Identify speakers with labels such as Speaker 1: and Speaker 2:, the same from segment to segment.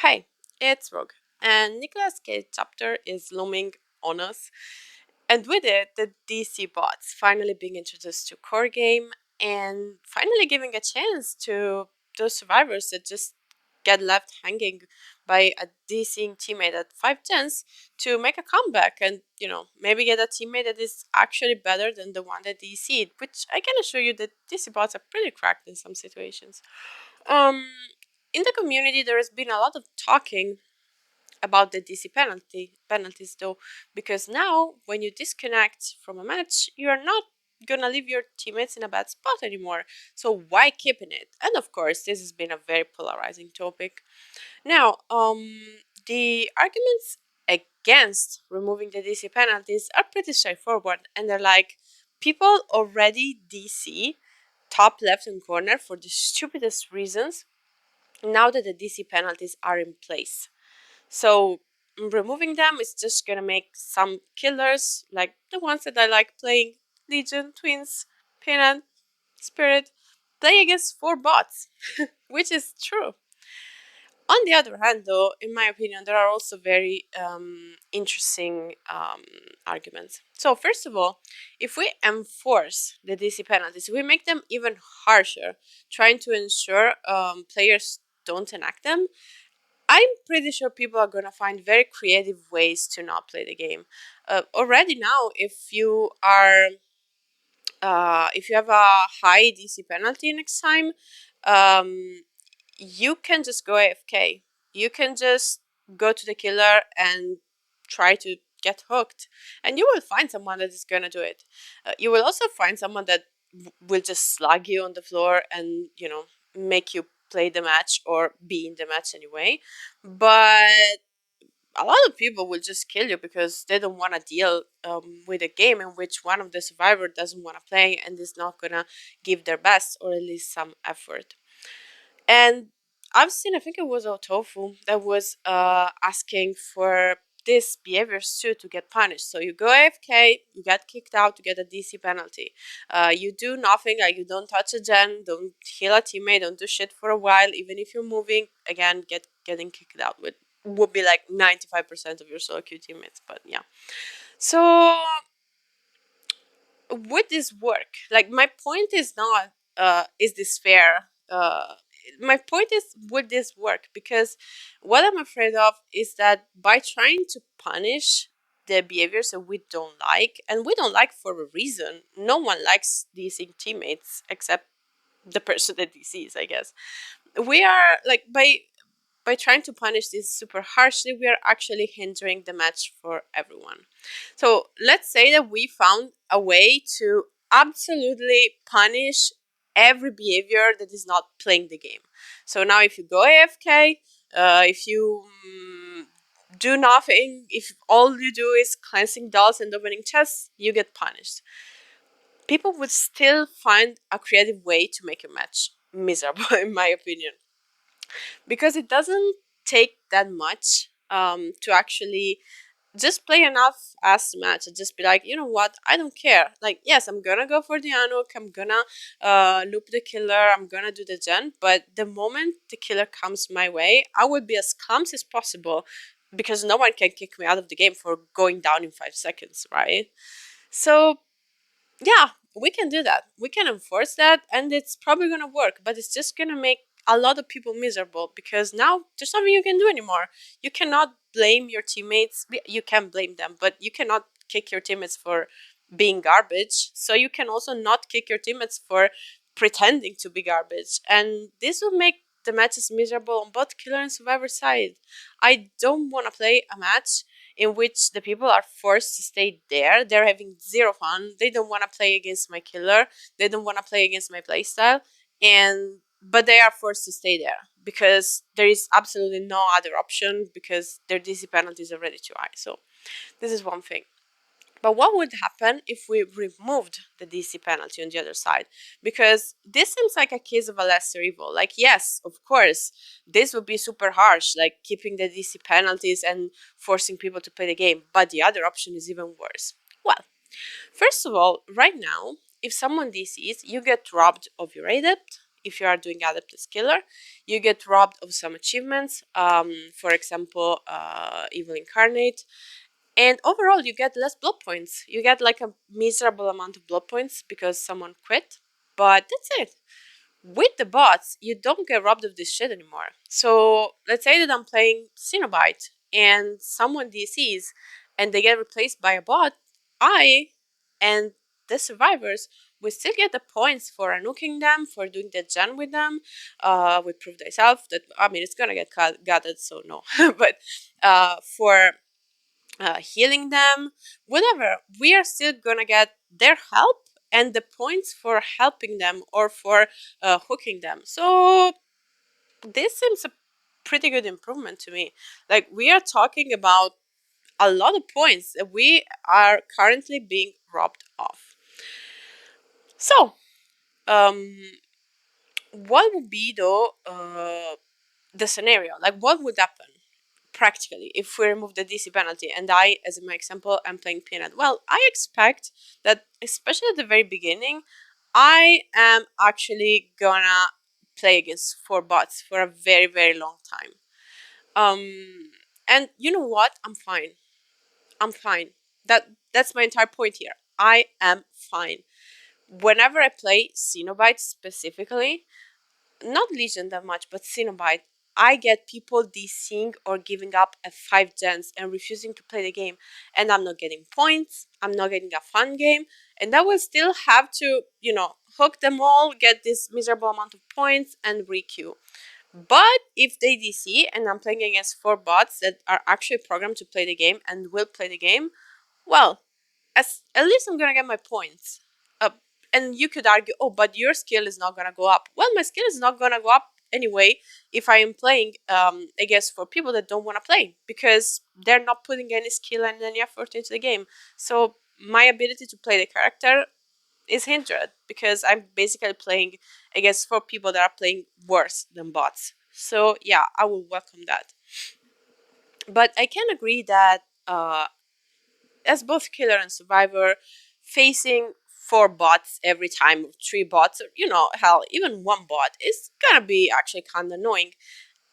Speaker 1: Hi, it's Rogue, and Nicolas Cage chapter is looming on us, and with it, the DC bots finally being introduced to core game and finally giving a chance to those survivors that just get left hanging by a DCing teammate at 5 gens to make a comeback and, maybe get a teammate that is actually better than the one that DC'd, which I can assure you that DC bots are pretty cracked in some situations. Um, in the community, there has been a lot of talking about the DC penalties though, because now when you disconnect from a match, you are not gonna leave your teammates in a bad spot anymore. So why keeping it? And of course, this has been a very polarizing topic. Now, the arguments against removing the DC penalties are pretty straightforward, and they're like people already DC top left and corner for the stupidest reasons now that the DC penalties are in place. So removing them is just gonna make some killers, like the ones that I like playing, Legion, Twins, Pinhead, Spirit, play against 4 bots, which is true. On the other hand, though, in my opinion, there are also very interesting arguments. So, first of all, if we enforce the DC penalties, we make them even harsher, trying to ensure players don't enact them. I'm pretty sure people are gonna find very creative ways to not play the game. Already now, if you have a high DC penalty next time, um, you can just go AFK. You can just go to the killer and try to get hooked, and you will find someone that is gonna do it. You will also find someone that will just slug you on the floor and make you play the match or be in the match anyway. But a lot of people will just kill you because they don't want to deal with a game in which one of the survivor doesn't want to play and is not gonna give their best or at least some effort. And I've seen, I think it was Otofu that was asking for these behaviors too to get punished. So you go AFK, you get kicked out to get a DC penalty. You do nothing, like you don't touch a gen, don't heal a teammate, don't do shit for a while, even if you're moving, again, getting kicked out with would be like 95% of your solo queue teammates, but yeah. So would this work? Like my point is not is this fair? My point is, would this work? Because what I'm afraid of is that by trying to punish the behaviors that we don't like, and we don't like for a reason, no one likes DCing teammates except the person that DCs, I guess. We are like by trying to punish this super harshly, we are actually hindering the match for everyone. So let's say that we found a way to absolutely punish every behavior that is not playing the game. So now if you go AFK, if you do nothing, if all you do is cleansing dolls and opening chests, you get punished. People would still find a creative way to make a match miserable, in my opinion, because it doesn't take that much to actually just play enough as match and just be like, you know what, I don't care. Like, yes, I'm gonna go for the Anuk, I'm gonna loop the killer, I'm gonna do the gen, but the moment the killer comes my way, I will be as clumsy as possible because no one can kick me out of the game for going down in 5 seconds, right? So yeah, we can do that. We can enforce that, and it's probably gonna work, but it's just gonna make a lot of people miserable because now there's nothing you can do anymore. You cannot blame your teammates. You can blame them, but you cannot kick your teammates for being garbage. So you can also not kick your teammates for pretending to be garbage. And this will make the matches miserable on both killer and survivor side. I don't want to play a match in which the people are forced to stay there. They're having zero fun. They don't want to play against my killer. They don't want to play against my playstyle. But they are forced to stay there because there is absolutely no other option because their DC penalty is already too high. So this is one thing. But what would happen if we removed the DC penalty on the other side? Because this seems like a case of a lesser evil. Like, yes, of course, this would be super harsh, like keeping the DC penalties and forcing people to play the game. But the other option is even worse. Well, first of all, right now, if someone DCs, you get robbed of your ADEPT, if you are doing Adeptus Killer. You get robbed of some achievements, for example, Evil Incarnate. And overall, you get less blood points. You get like a miserable amount of blood points because someone quit. But that's it. With the bots, you don't get robbed of this shit anymore. So let's say that I'm playing Cenobite and someone DCs and they get replaced by a bot. I and the survivors will still get the points for nuking them, for doing the gen with them. With Prove Thyself, that I mean, it's gonna get gutted, so no. But for healing them, whatever, we are still gonna get their help and the points for helping them or for hooking them. So this seems a pretty good improvement to me. Like, we are talking about a lot of points that we are currently being robbed of. So, what would be though the scenario? Like, what would happen practically if we remove the DC penalty? And I, as in my example, am playing Peanut. Well, I expect that, especially at the very beginning, I am actually gonna play against 4 bots for a very, very long time. And you know what? I'm fine. I'm fine. That's my entire point here. I am fine. Whenever I play Cenobite specifically, not Legion that much, but Cenobite, I get people DCing or giving up at 5 gens and refusing to play the game. And I'm not getting points, I'm not getting a fun game, and I will still have to, hook them all, get this miserable amount of points, and re-queue. But if they DC and I'm playing against 4 bots that are actually programmed to play the game and will play the game, well, at least I'm gonna get my points. And you could argue, oh, but your skill is not gonna go up. Well, my skill is not gonna go up anyway if I am playing against 4 people that don't want to play, because they're not putting any skill and any effort into the game. So my ability to play the character is hindered because I'm basically playing against 4 people that are playing worse than bots. So yeah, I will welcome that. But I can agree that as both killer and survivor, facing 4 bots every time, or 3 bots, or hell, even 1 bot is gonna be actually kind of annoying.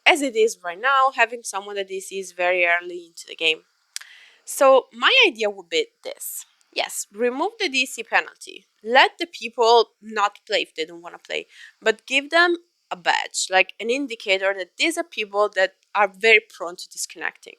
Speaker 1: As it is right now, having someone that DCs very early into the game. So my idea would be this. Yes, remove the DC penalty. Let the people not play if they don't want to play, but give them a badge, like an indicator that these are people that are very prone to disconnecting,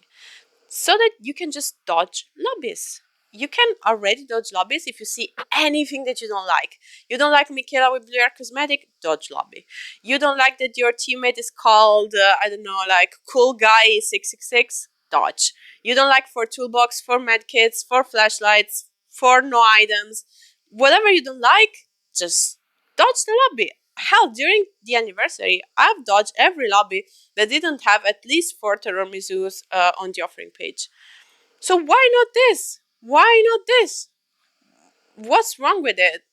Speaker 1: so that you can just dodge lobbies. You can already dodge lobbies if you see anything that you don't like. You don't like Michaela with Blue Air Cosmetic? Dodge lobby. You don't like that your teammate is called, I don't know, like Cool Guy 666? Dodge. You don't like 4 toolbox, 4 medkits, 4 flashlights, 4 no items. Whatever you don't like, just dodge the lobby. Hell, during the anniversary, I've dodged every lobby that didn't have at least 4 Terror Mizus on the offering page. So why not this? Why not this? What's wrong with it?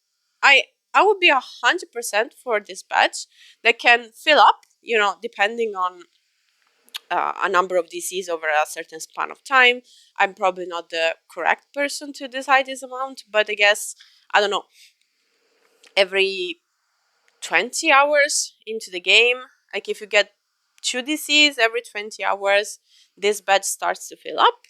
Speaker 1: I would be 100% for this badge that can fill up, depending on a number of DCs over a certain span of time. I'm probably not the correct person to decide this amount, but I guess, I don't know, every 20 hours into the game, like if you get 2 DCs every 20 hours, this badge starts to fill up.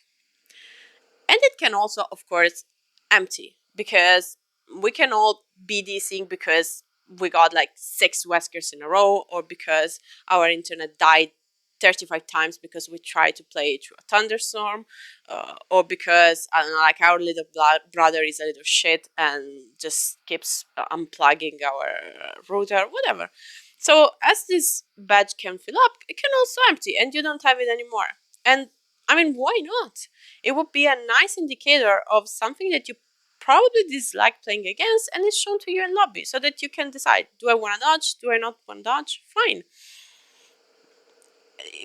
Speaker 1: And it can also, of course, empty, because we can all be DCing because we got like 6 Weskers in a row, or because our internet died 35 times because we tried to play through a thunderstorm, or because, I don't know, like our little brother is a little shit and just keeps unplugging our router, whatever. So as this badge can fill up, it can also empty and you don't have it anymore. And I mean, why not? It would be a nice indicator of something that you probably dislike playing against, and it's shown to you in lobby so that you can decide, do I want to dodge? Do I not want to dodge? Fine.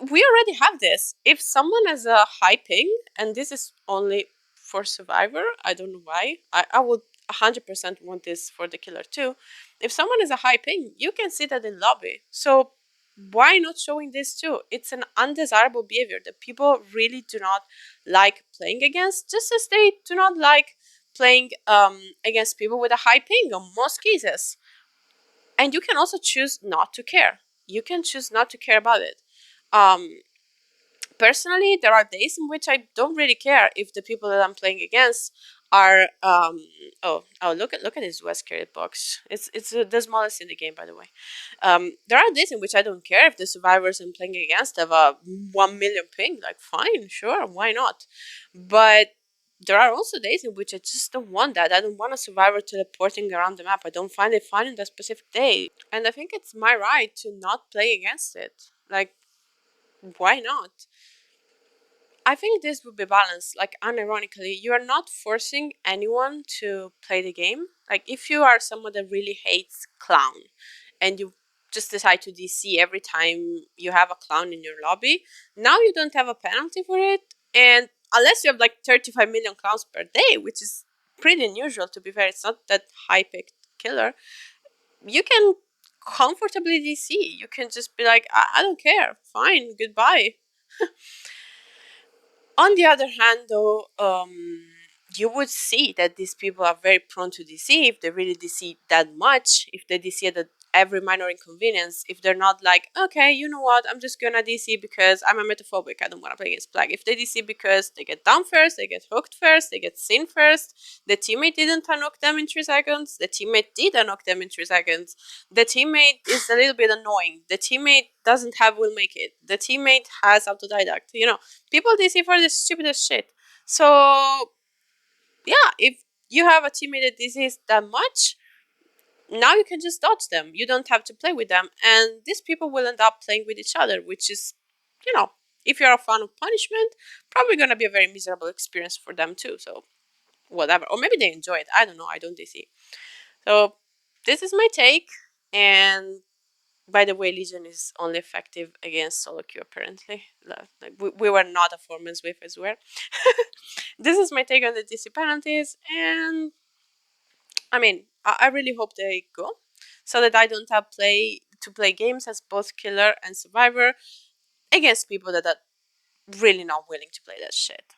Speaker 1: We already have this. If someone has a high ping, and this is only for survivor, I don't know why. I would 100% want this for the killer too. If someone has a high ping, you can see that in lobby. So why not showing this too? It's an undesirable behavior that people really do not like playing against, just as they do not like playing against people with a high ping on most cases. And you can also choose not to care. You can choose not to care about it. Um, Personally, there are days in which I don't really care if the people that I'm playing against are look at this West carrot box. It's the smallest in the game, by the way. There are days in which I don't care if the survivors I'm playing against have a 1 million ping. Like, fine, sure, why not? But there are also days in which I just don't want that. I don't want a survivor teleporting around the map. I don't find it fun in that specific day, and I think it's my right to not play against it. Like, why not? I think this would be balanced. Like, unironically, you are not forcing anyone to play the game. Like, if you are someone that really hates clown and you just decide to DC every time you have a clown in your lobby, now you don't have a penalty for it. And unless you have like 35 million clowns per day, which is pretty unusual, to be fair, it's not that high picked killer, you can comfortably DC. You can just be like, I don't care. Fine, goodbye. On the other hand, though, you would see that these people are very prone to DC if they really DC that much, if they DC at every minor inconvenience, if they're not like, okay, you know what, I'm just gonna DC because I'm a metaphobic, I don't wanna play against Plague. If they DC because they get down first, they get hooked first, they get seen first, the teammate didn't unhook them in 3 seconds, the teammate did unhook them in 3 seconds, the teammate is a little bit annoying, the teammate doesn't have will make it, the teammate has autodidact, people DC for the stupidest shit. So yeah, if you have a teammate that DCs that much, now you can just dodge them. You don't have to play with them, and these people will end up playing with each other, which is, if you're a fan of punishment, probably gonna be a very miserable experience for them too. So whatever, or maybe they enjoy it. I don't know. I don't DC. So this is my take, and by the way, Legion is only effective against solo queue, apparently. Like, we were not a foreman's with as well. This is my take on the DC penalties, and I mean, I really hope they go, so that I don't have to play games as both killer and survivor against people that are really not willing to play that shit.